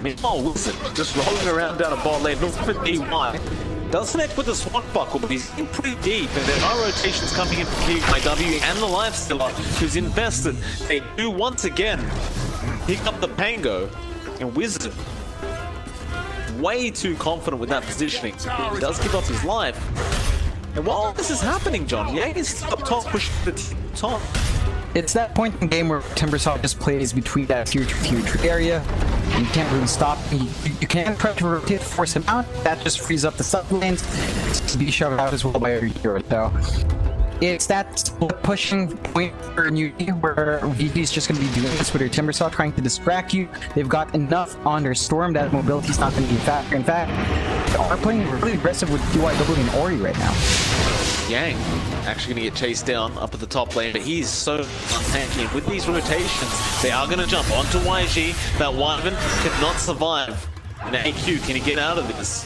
Meanwhile, Wilson just rolling around down a bot lane, looking for DY. Does connect with the Swashbuckle, but he's in pretty deep, and there are rotations coming in from PYW and the Lifestealer, who's invested. They do once again pick up the Pango, and Wizard, way too confident with that positioning. He does give up his life. And while this is happening, John, Yang is up top, pushing the top. It's that point in the game where Timbersaw just plays between that tier 2 tier 3 area. You can't really stop. You can't try to rotate to force him out. That just frees up the sub lanes to be shoved out as well by your hero. So it's that pushing point for newbee where VG's just going to be doing this with their Timbersaw, trying to distract you. They've got enough on their Storm that mobility's not going to be a factor. In fact, they are playing really aggressive with DYW and Ori right now. Yang actually going to get chased down up at the top lane, but he's so untanky. With these rotations, they are going to jump onto YG. That Wyvern cannot survive. And AQ, can he get out of this?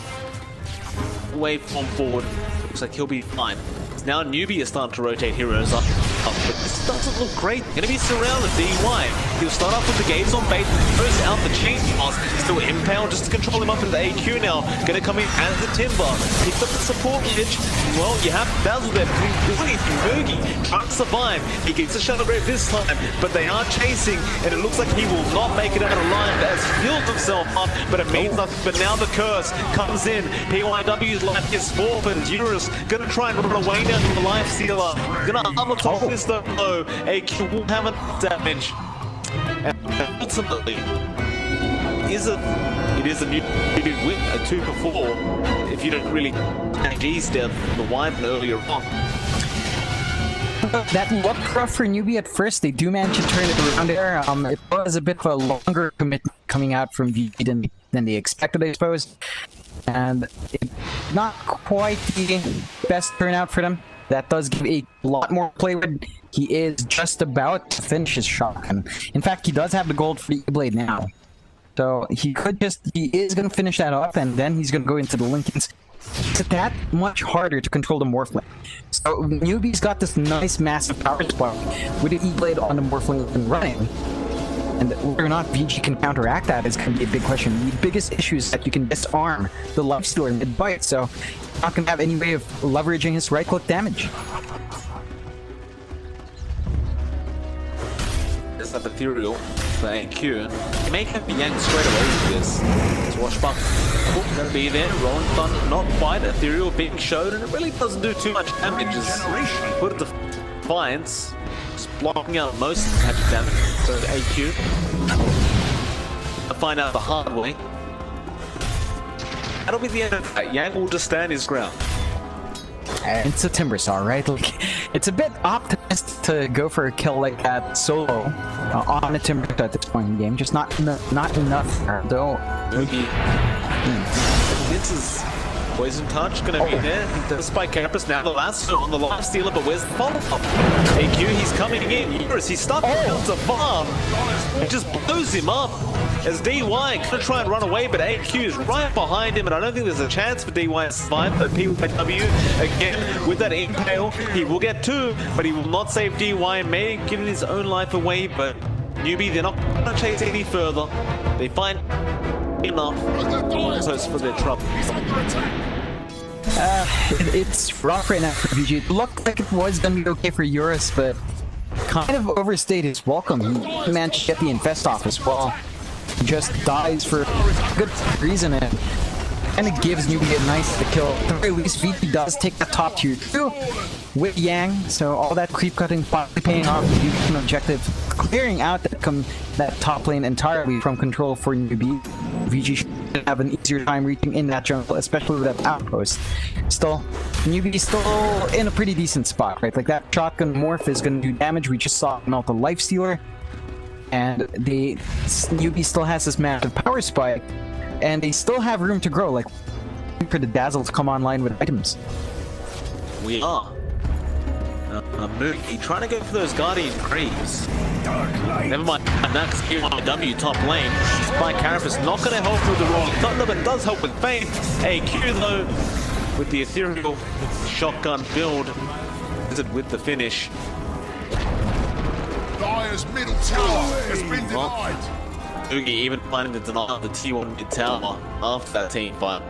Waveform forward. Looks like he'll be fine. Now newbee is starting to rotate heroes up, but this doesn't look great. Gonna be surrounded, DY. He'll start off with the gaze on bait, goes out the chain pass, still impaled just to control him up into the AQ now. Gonna come in as the Timber, picks up the support ledge. Well, you have Basil there, Boogie trying to survive. He gets a Shadow Grave this time, but they are chasing, and it looks like he will not make it out alive as healed himself up, but it means nothing. But now the curse comes in. PYW's life gets forfeited. Eurus gonna try and run away now to the Lifestealer. Gonna armor top this though. AQ will have enough damage. And ultimately, it is a new win, a 2-4, if you don't really G's down the Wyvern earlier on. That looked rough for newbee at first. They do manage to turn it around there. It was a bit of a longer commitment coming out from VG than they expected, I suppose. And it's not quite the best turnout for them. That does give a lot more play with. He is just about to finish his shotgun. In fact, he does have the gold for the E-Blade now. So he is going to finish that off, and then he's going to go into the Lincolns. It's that much harder to control the Morphling. So newbee's got this nice massive power spark with the E-Blade on the Morphling and running. And whether or not VG can counteract that is going to be a big question. The biggest issue is that you can disarm the Lifestealer mid-bite, so you're not going to have any way of leveraging his right-click damage. Just that Ethereal for AQ. He may have Yang straight away with this. Swashbuckle going to be there. Rolling Thunder, not quite. Ethereal being showed, and it really doesn't do too much damage. Just put it to Defiance. Blocking out most of the magic damage, so AQ. I'll find out the hard way. That'll be the end of that. Yang will just stand his ground. It's a Timbersaw, right? Like, it's a bit optimistic to go for a kill like that solo on a Timbersaw at this point in the game. Just not enough, though. Maybe. This is Poison Touch gonna be there. The Spike Campus now the last on the Lifestealer, but where's the follow-up? AQ, he's coming in. Eurus, he's stuck to the farm. It just blows him up. As DY gonna try and run away, but AQ is right behind him, and I don't think there's a chance for DY to survive. But PYW, again, with that impale, he will get 2, but he will not save DY, may give his own life away, but newbee, they're not gonna chase any further. They find enough close for their trouble. It's rough right now for VG. It looked like it was gonna be okay for Eurus, but kind of overstayed his welcome. He managed to get the infest off as well. He just dies for good reason, and it gives newbee a nice kill. At the very least, VG does take the top tier 2 with Yang, so all that creep cutting finally paying off. The objective clearing out that top lane entirely from control for newbee. VG should have an easier time reaching in that jungle, especially with that outpost. Still, newbee still in a pretty decent spot, right? Like, that shotgun morph is going to do damage. We just saw melt the Lifestealer, and the newbee still has this massive power spike, and they still have room to grow, like for the Dazzle to come online with items. We are. Mookie trying to go for those Guardian Creeps. Never mind, that's PYW top lane. Spike Carapace not going to help with the Rolling Thunder, but does help with Faith. AQ though, with the Ethereal shotgun build, with the finish. Dire's middle tower has been denied. Oogie even planning to deny the T1 mid tower after that team fight.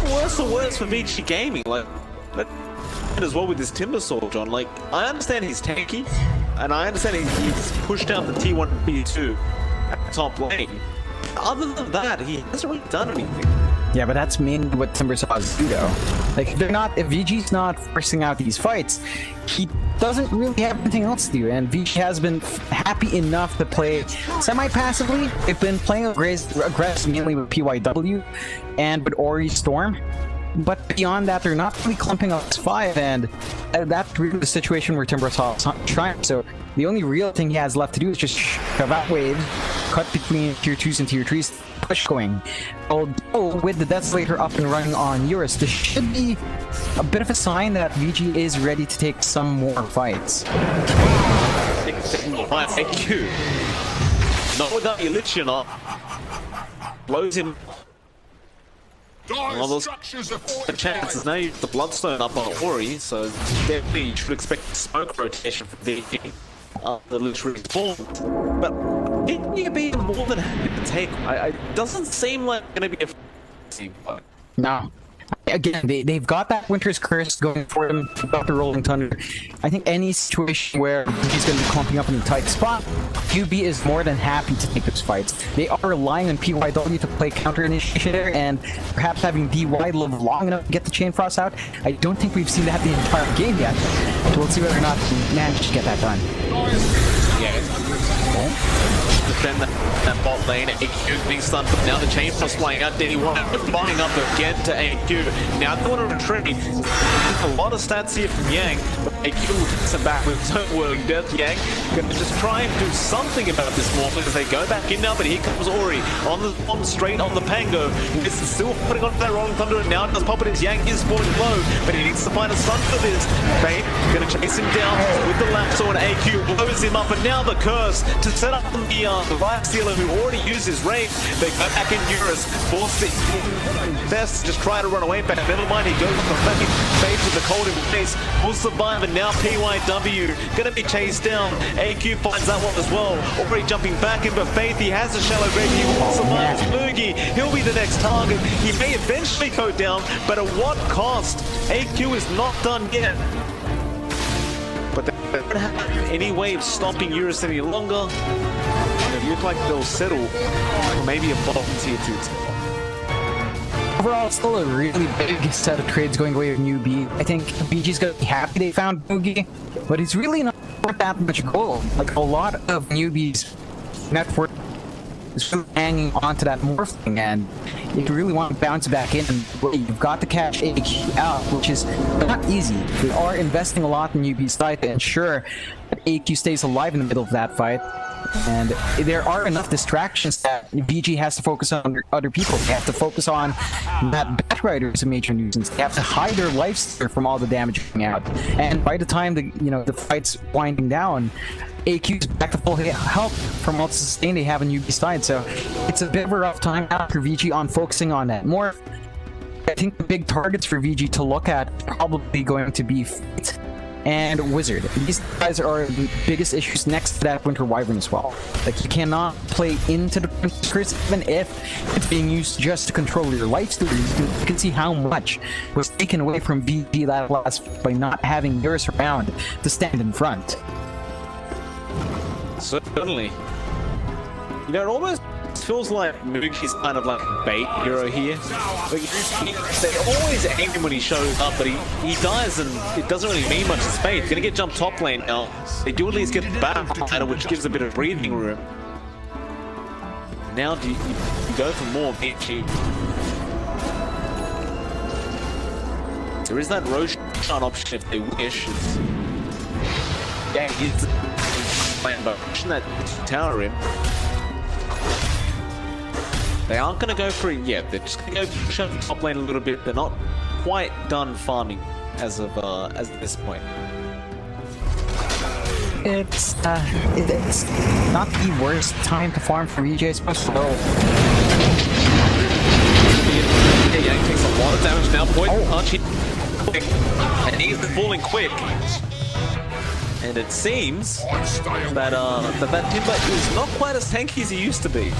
Worse or worse for VG Gaming, like, as well with this Timber Sword, John. Like, I understand he's tanky, and I understand he's pushed out the T1 B2 at the top lane. Other than that, he hasn't really done anything. Yeah, but that's mainly what Timbersaws do, though. Like, if VG's not forcing out these fights, he doesn't really have anything else to do, and VG has been happy enough to play semi-passively. They've been playing aggressive mainly with PYW and with Ori Storm, but beyond that, they're not really clumping up S5, and that's really the situation where Timbersaws trying. So the only real thing he has left to do is just shove out wave, cut between tier 2s and tier 3s, push going. Although with the Desolator up and running on Eurus, this should be a bit of a sign that VG is ready to take some more fights. AQ. Not without your Lich, not. Blows him. Dire's structures are The chances now you have the Bloodstone up on Ori, so definitely you should expect smoke rotation from VG. The Lich really formed. But didn't you be more than happy to take? It doesn't seem like it's going to be a team fight. No. Again, they've got that Winter's Curse going for them, got the Rolling Thunder. I think any situation where he's going to be clumping up in a tight spot, newbee is more than happy to take those fights. They are relying on PYW to play counter-initiator, and perhaps having DY live long enough to get the Chain Frost out. I don't think we've seen that the entire game yet. So we'll see whether or not we manage to get that done. Defend that bot lane. AQ being stunned, but now the Chain Frost flying out. DD1 flying up again to AQ. Now they want to retreat. A lot of stats here from Yang. AQ gets him back with his own whirling death. Yang gonna just try and do something about this Morphling as they go back in now, but here comes Ori on straight on the Pango. He's still putting on that Rolling Thunder, and now it does pop it as Yang is falling low, but he needs to find a stun for this. Fate gonna chase him down with the Lapso, and AQ blows him up, and now the curse to set up the Life Stealer who already used his rage. They go back in Eurus, force it best, just try to run away back. Never mind, he goes for fucking face with the cold in face, will survive, and now PYW gonna be chased down. AQ finds that one as well, already jumping back in, but Faith, he has a shallow grave, he will survive. Mugi, he'll be the next target. He may eventually go down, but at what cost? AQ is not done yet. But they don't have any way of stopping Eurus any longer. It looks like they'll settle for maybe a bottom tier 2. Overall, it's still a really big set of trades going away with newbee. I think VG's gonna be happy they found Mugi, but it's really not worth that much gold. Like, a lot of newbee's net worth is really hanging onto that Morphling, and if you really want to bounce back in, you've got to cash AQ out, which is not easy. They are investing a lot in newbee's side to ensure that AQ stays alive in the middle of that fight. And there are enough distractions that VG has to focus on other people. They have to focus on that Batrider is a major nuisance. They have to hide their lifesteal from all the damage coming out. And by the time the fight's winding down, AQ's back to full health from all the sustain they have in newbee side. So it's a bit of a rough time after VG on focusing on that more. I think the big targets for VG to look at are probably going to be Fate and Wizard. These guys are the biggest issues next to that Winter Wyvern as well. Like, you cannot play into the Curse even if it's being used just to control your lifesteal. You can see how much was taken away from VG that last by not having Eurus around to stand in front. Certainly. You know, it almost feels like Mugi's kind of like a bait hero here. Like, they always aim him when he shows up, but he dies and it doesn't really mean much to Spade. He's gonna get jumped top lane now. They do at least get the battle, which gives a bit of breathing room. Now do you go for more VG. There is that Roshan option if they wish. Yeah, he's playing, but pushing that tower in. They aren't going to go for it yet. They're just going to go push up the top lane a little bit. They're not quite done farming as of this point. It's not the worst time to farm for EJ, I suppose. Yeah, Yang takes a lot of damage now. Point punch, and he's falling quick. And it seems I'd stay away. that Timber is not quite as tanky as he used to be.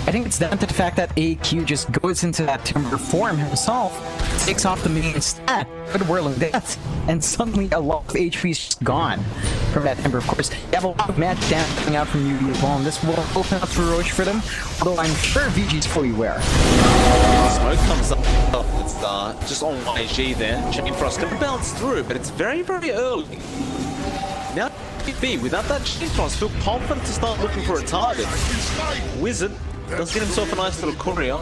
I think it's down to the fact that AQ just goes into that Timber form himself, takes off the main stat, good whirling death, and suddenly a lot of HP is just gone from that Timber. Of course, you have a lot of match damage coming out from newbee as well, and this will open up for Roche for them, although I'm sure VG's fully aware. Smoke comes up. It's just on YG there. Chain Frost can bounce through, but it's very, very early. Now, B, without that Chain Frost, feel confident to start looking for a target. Wizard does get himself a nice little courier.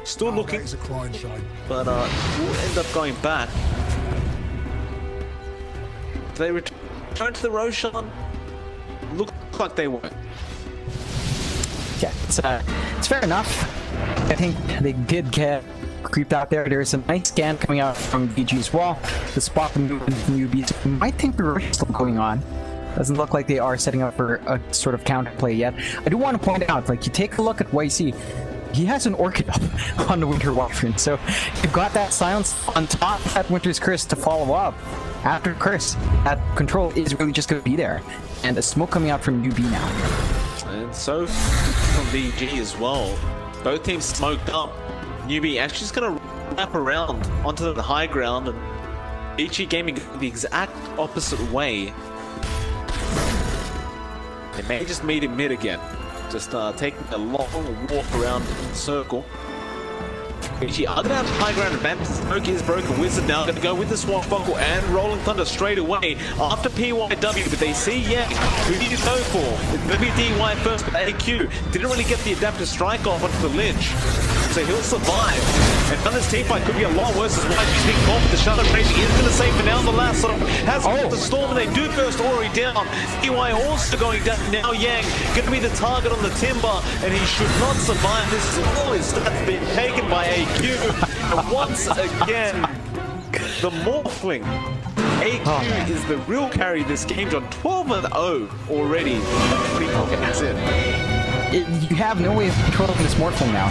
Still looking, but will end up going back. Do they return to the Roshan? Look like they won't. Yeah, it's fair enough. I think they did get creeped out there. There's a nice scan coming out from VG's wall. The spot the movement from newbies. I might think the rush is still going on. Doesn't look like they are setting up for a sort of counterplay yet. I do want to point out, like, you take a look at YC, he has an Orchid up on the Winter Wyvern, so you've got that silence on top of that Winter's Curse to follow up. After Curse, that control is really just going to be there. And a smoke coming out from newbee now. And so from VG as well. Both teams smoked up. Newbie actually just going to wrap around onto the high ground, and VG Gaming the exact opposite way. They may just meet in mid again. Just taking a long walk around in the circle. VG are going to have high ground advantage. Smoke is broken. Wizard now going to go with the Swashbuckle and Rolling Thunder straight away after PYW. But they see Yang. Who do you go for? It's going to be DY first, but AQ didn't really get the adaptive strike off onto the Lynch. So he'll survive. And Thunder's team fight could be a lot worse as YG's being caught with the Shadow Raid. He is going to save for now. The last sort of has the Storm, and they do burst Ori down. DY also going down. Now Yang going to be the target on the Timber, and he should not survive. This is all his stats being taken by AQ. And once again, the Morphling. AQ is the real carry this game, John. 12-0 already. That's it. You have no way of controlling this Morphling now.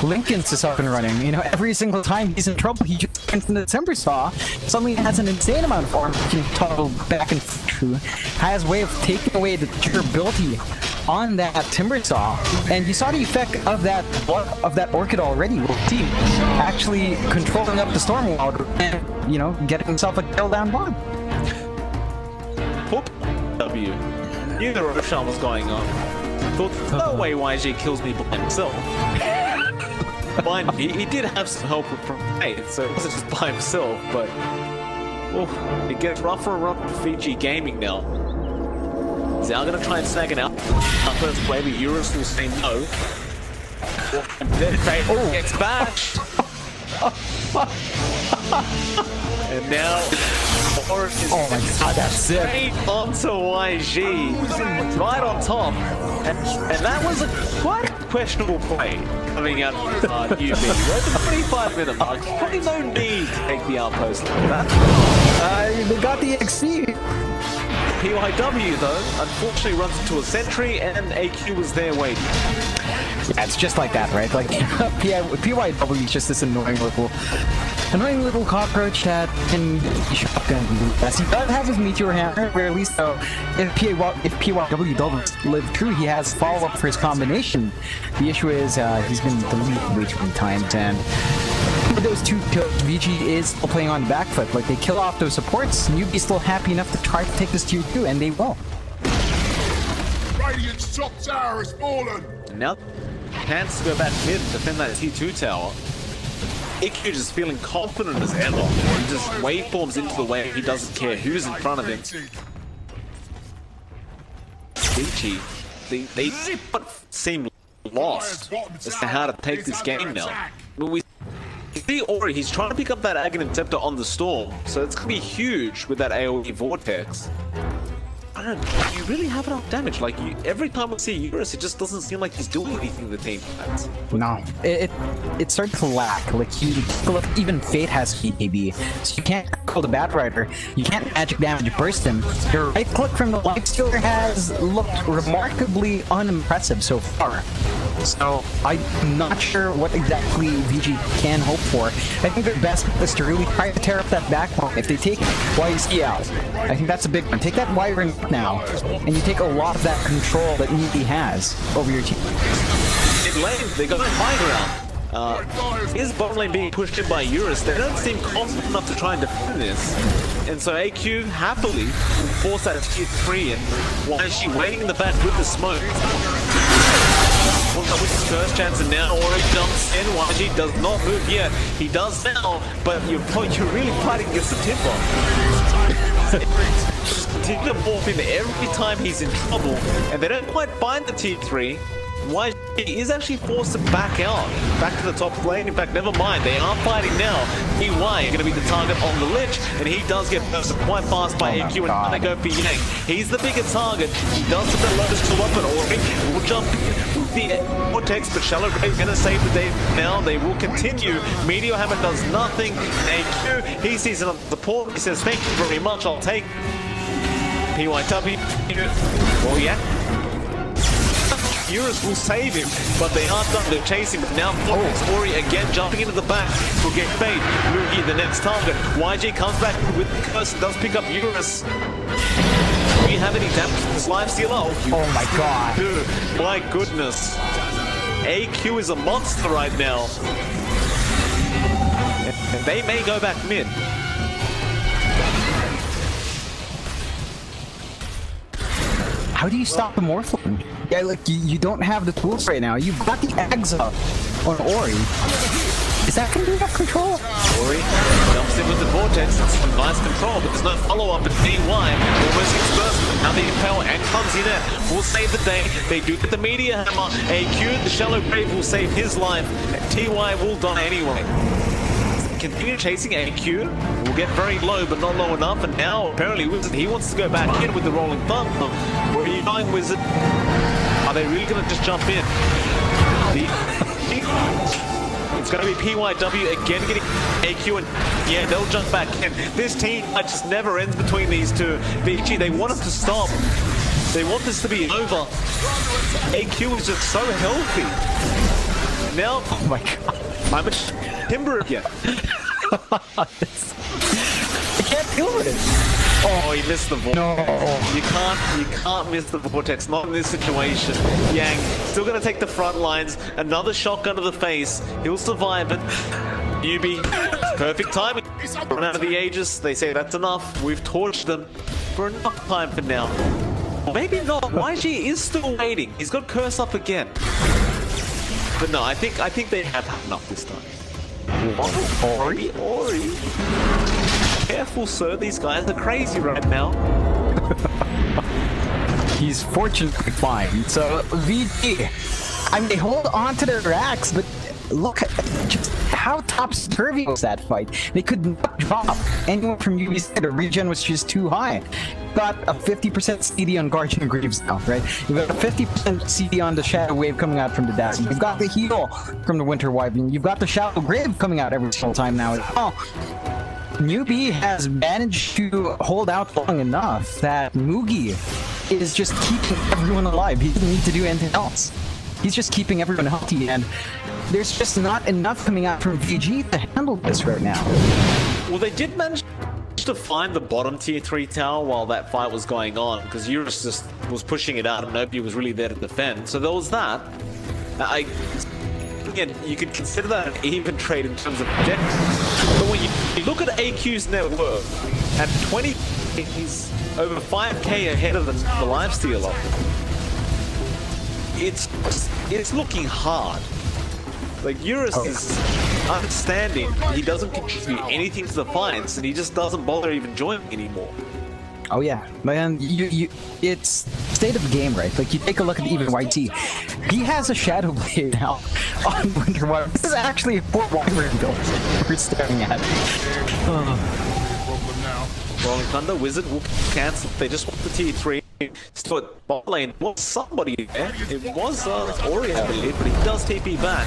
Lincoln's is up and running. You know, every single time he's in trouble, he just turns into the Timber Saw. Suddenly has an insane amount of armor he can toggle back and forth. Has a way of taking away the durability on that Timber Saw, and you saw the effect of that Orchid already with team actually controlling up the Storm Wild and, you know, getting himself a kill down bottom. W. Knew the Roshan was going on. Thought, no way YG kills me by himself. Mind you, he did have some help from Faith, so it wasn't just by himself, but it gets rougher and rougher for VG Gaming now. Zao gonna try and snag it out. First play, but Eurus will say no. And then Faith gets bashed. And now Forest is that's it. straight onto YG, right on top. And that was a quite questionable play coming out of newbee. We're at the 25-minute mark. Probably no need to take the outpost like that. They got the XC. PYW, though, unfortunately runs into a sentry, and AQ was there waiting. Yeah, it's just like that, right? Like, PYW is just this annoying little cockroach that can shotgun. Yes, he does have his Meteor Hammer, or at least, though, if PYW doesn't live true, he has follow-up for his combination. The issue is, he's been deleted way too many times, and with those two kills, VG is still playing on the back foot. Like, they kill off those supports, newbee's still happy enough to try to take this tier 2, and they will. Radiant's top tower has fallen. And now, Pants to go back mid and defend that T2 tower. AQ just feeling confident as ever. He just waveforms into the wave. He doesn't care who's in front of him. VG, they seem lost as to how to take this game now. But we see Ori, he's trying to pick up that Aghanim Scepter on the Storm, so it's going to be huge with that AoE Vortex. I don't know, you really have enough damage. Like, every time we see Eurus, it just doesn't seem like he's doing anything the team has. No, it starts to lack. Like, even Fate has KB, so you can't called a Bat Rider. You can't magic damage burst him. Your right click from the Lifestealer has looked remarkably unimpressive so far. So I'm not sure what exactly VG can hope for. I think their best is to really try to tear up that backbone. If they take YC out, I think that's a big one. Take that wiring now, and you take a lot of that control that newbee has over your team. In lane, they got a high ground. Is bottom lane being pushed in by Eurus? They don't seem confident enough to try and defend this. And so AQ happily will force that tier 3 in. Why is she waiting in the back with the smoke? With his first chance, and now Ori jumps in. YG does not move yet. He does now, but you're really fighting against the timber. Continue to morph in every time he's in trouble, and they don't quite find the tier 3. YG is actually forced to back out, back to the top lane. In fact, never mind, they are fighting now. EY going to be the target on the Lich, and he does get bursted quite fast by AQ, and they go for Yang. He's the bigger target. He does have the Lotus to up, and Ori will jump with the Vortex, but Shallow Grave's going to save the day now. They will continue. Meteor Hammer does nothing. AQ, he sees it on the port. He says, thank you very much, I'll take PYW. Oh yeah. Eurus will save him, but they are done. They're chasing, but now Ori again jumping into the back will get bait. Lugi the next target. YG comes back with the curse, does pick up Eurus. Do you have any damage from this Lifestealer? Oh my god. Dude, my goodness. AQ is a monster right now. And they may go back mid. How do you stop the Morphling? Yeah, look, you don't have the tools right now. You've got the Ags up on Ori. Is that going to be enough control? Ori jumps in with the Vortex. It's some nice control, but there's no follow-up. But DY almost gets burst. Now the Impel and Clumsy there will save the day. They do get the Meteor Hammer. AQ, the Shallow Grave, will save his life. TY will die anyway. Continue chasing AQ. Will get very low, but not low enough. And now, apparently, Wizard, he wants to go back in with the Rolling Thunder. Where are you going, Wizard? Are they really going to just jump in? It's going to be PYW again getting AQ, and yeah, they'll jump back in. This team just never ends between these two. VG, they want it to stop. They want this to be over. AQ is just so healthy. Now, Oh my god. I'm a timber again. I can't deal with it. Oh, he missed the vortex. No. You can't miss the vortex, not in this situation. Yang still gonna take the front lines. Another shotgun to the face. He'll survive it. Newbie, perfect timing. Run out of the Aegis. They say that's enough. We've torched them for enough time for now. Maybe not. YG is still waiting. He's got curse up again. But no, I think they have enough this time. Ori. Careful, sir. These guys are crazy right now. He's fortunately fine. So VG, I mean, they hold on to their racks, but look at just how topsy-turvy was that fight. They could not drop anyone from UB's side. The regen was just too high. Got a 50% CD on Guardian Greaves now, right? You've got a 50% CD on the Shadow Wave coming out from the Dazzle. You've got the heal from the Winter Wyvern. You've got the Shadow Grave coming out every single time now. Oh, newbee has managed to hold out long enough that Mugi is just keeping everyone alive. He doesn't need to do anything else. He's just keeping everyone healthy, and there's just not enough coming out from VG to handle this right now. Well, they did manage to find the bottom tier 3 tower while that fight was going on, because Eurus just was pushing it out and nobody was really there to defend. So there was that. Again, you could consider that an even trade in terms of objectives. But when you look at AQ's net worth, at 20, he's over 5k ahead of the Lifestealer. It's looking hard. Like, Eurus is understanding he doesn't contribute anything to the fights, and he just doesn't bother even joining anymore. Oh yeah, man, it's state of the game, right? Like, you take a look at even YT. He has a Shadow Blade now on Winter Wyvern. This is actually a Fort Wyvern build we're staring at. Rolling Thunder, Wizard will cancel. They just want the tier 3. Still at bot lane. Was somebody there? It was Ori, I believe, but he does TP back.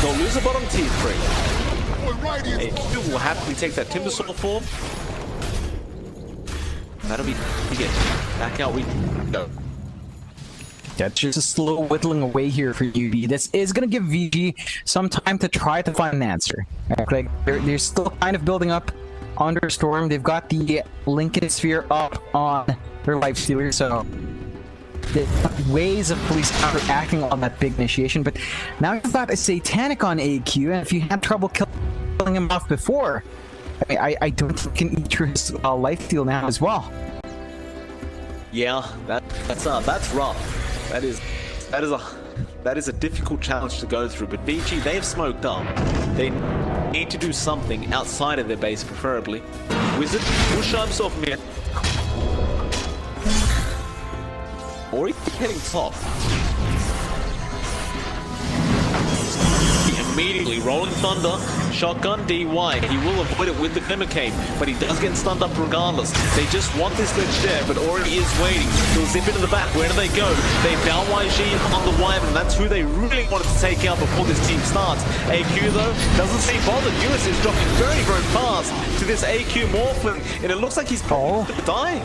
They'll lose a bottom tier 3. Fallen Radiant. AQ will happily take that Timbersaw form. That'll be it. Back out we go. That's just a slow whittling away here for newbee. This is going to give VG some time to try to find an answer. Like they're still kind of building up under Storm. They've got the Lincoln Sphere up on their Lifestealer, so the ways of police counteracting on that big initiation. But now you've got a Satanic on AQ, and if you had trouble killing him off before, I mean, I don't think you can eat through his lifesteal now as well. Yeah, that's rough. That is a difficult challenge to go through. But VG, they've smoked up. They need to do something outside of their base, preferably. Wizard will show himself mid. Or he's heading top. Immediately rolling thunder, shotgun DY. He will avoid it with the Glimmer Cape, but he does get stunned up regardless. They just want this ledge there, but already is waiting. He'll zip into the back. Where do they go? They found YG on the Wyvern. That's who they really wanted to take out before this team starts. AQ though doesn't seem bothered. US is dropping very, very fast to this AQ Morphin, and it looks like he's dying.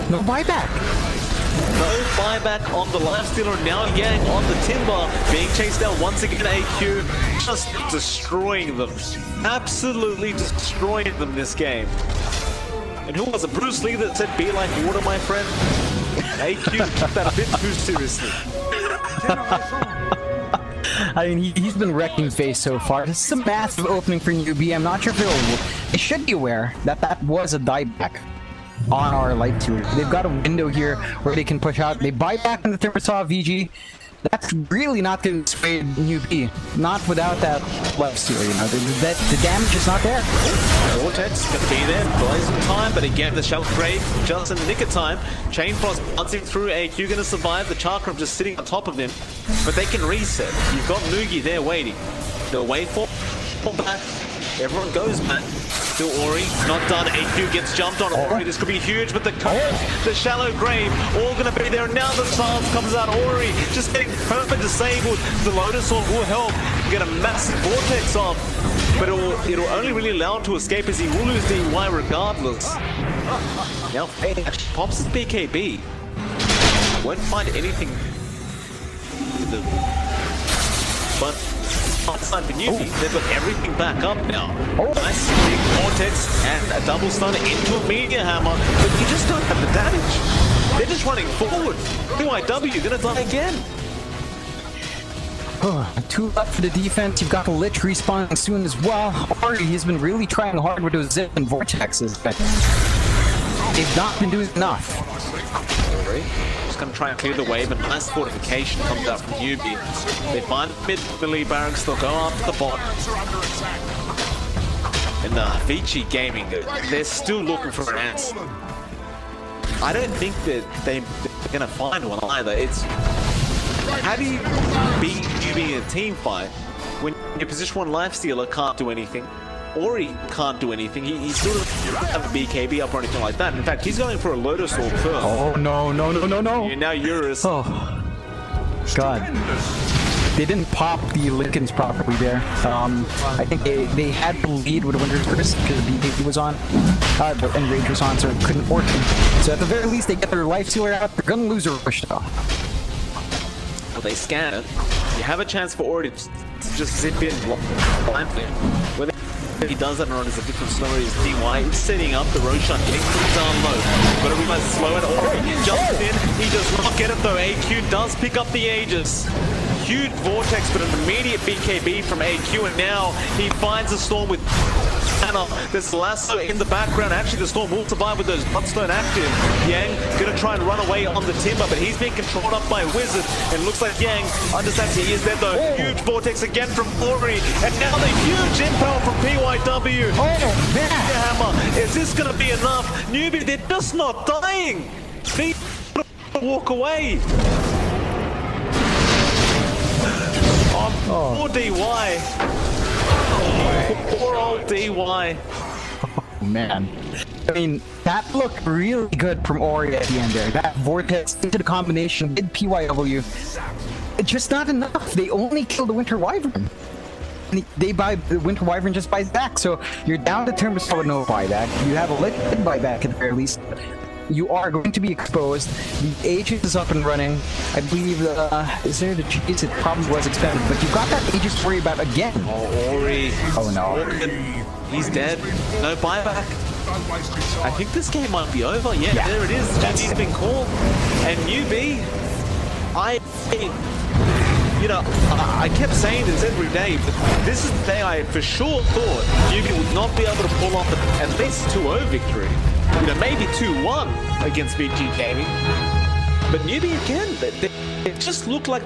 No buyback. No buyback on the Lifestealer, and now Yang on the Timber, being chased down once again. AQ just destroying them. Absolutely destroying them this game. And who was it? Bruce Lee that said, "Be like water, my friend"? AQ took that a bit too seriously. I mean, he's been wrecking face so far. This is a massive opening for newbee. I'm not sure if they should be aware that that was a dieback on our light tour. They've got a window here where they can push out. They buy back in the Timbersaw VG. That's really not going to sway newbee. Not without that lifesteal, you know. The damage is not there. Vortex going to be there, buys some time, but again, the Shelf Grave just in the nick of time. Chain Frost bouncing through. AQ going to survive. The Chakram just sitting on top of him, but they can reset. You've got Noogie there waiting. They'll wait for back. Everyone goes back. Still Ori, not done. AQ gets jumped on. Ori, this could be huge, but the Shallow Grave, all going to be there. Now the silence comes out. Ori just getting perfect disabled. The Lotus Sword will help get a massive Vortex off, but it'll only really allow him to escape, as he will lose DY regardless. Now Fade actually pops his BKB. Won't find anything. But outside the newbie, they've got everything back up now. Nice big Vortex and a double stun into a Meteor Hammer, but you just don't have the damage. They're just running forward. PYW gonna die again. Two left for the defense. You've got the Lich respawning soon as well. Ori has been really trying hard with those Zip and Vortexes, but they've not been doing enough. Ori just gonna try and clear the wave, and nice fortification comes out from newbie. They find mid-melee barracks, they'll go after the bot. And Vici Gaming, they're still looking for an answer. I don't think that they're gonna find one either. It's how do you beat newbie in a team fight when your position 1 lifestealer can't do anything? Ori can't do anything. He still doesn't have a BKB up or anything like that. In fact, he's going for a Lotus Orb first. Oh, no. Now Eurus. Oh, God. They didn't pop the Lincolns properly there. I think they had the lead with Winter's Curse because the BKB was on, and Rage was on, so it couldn't work. So at the very least, they get their Lifestealer out. They're going to lose a rush, though. Well, they scan it. You have a chance for Ori to just zip in blindly. Whether he does that or not is a different story. Is DY is setting up the Roshan, getting down low. But we must slow it. Ori jumps in. He does not get it though. AQ does pick up the Aegis. Huge Vortex, but an immediate BKB from AQ, and now he finds a Storm with Anna. There's Lasso in the background. Actually, the Storm will survive with those Bloodstone active. Yang gonna try and run away on the Timber, but he's being controlled up by Wizard, and looks like Yang understands he is there though. Huge Vortex again from Ori, and now the huge impel from PYW. Hammer. Is this gonna be enough? Newbie, they're just not dying. They walk away. Poor DY. Poor old DY. Oh, man. I mean, that looked really good from Ori at the end there. That Vortex into the combination with PYW. It's just not enough. They only killed the Winter Wyvern. they buy the Winter Wyvern just buys back, so you're down to Thermostat with no buyback. You have a liquid buyback at the very least. You are going to be exposed. The Aegis is up and running. I believe, is there the cheese? It probably was expended, but you've got that Aegis to worry about again. Oh, Ori. Oh no. He's dead. No buyback. Don't waste your time. I think this game might be over. Yeah, Yeah, there it is. that's GG's it. been called. And newbee, I kept saying this every day, but this is the day I for sure thought newbee would not be able to pull off at least 2-0 victory. Maybe 2-1 against VG Gaming. But newbee again, they just look like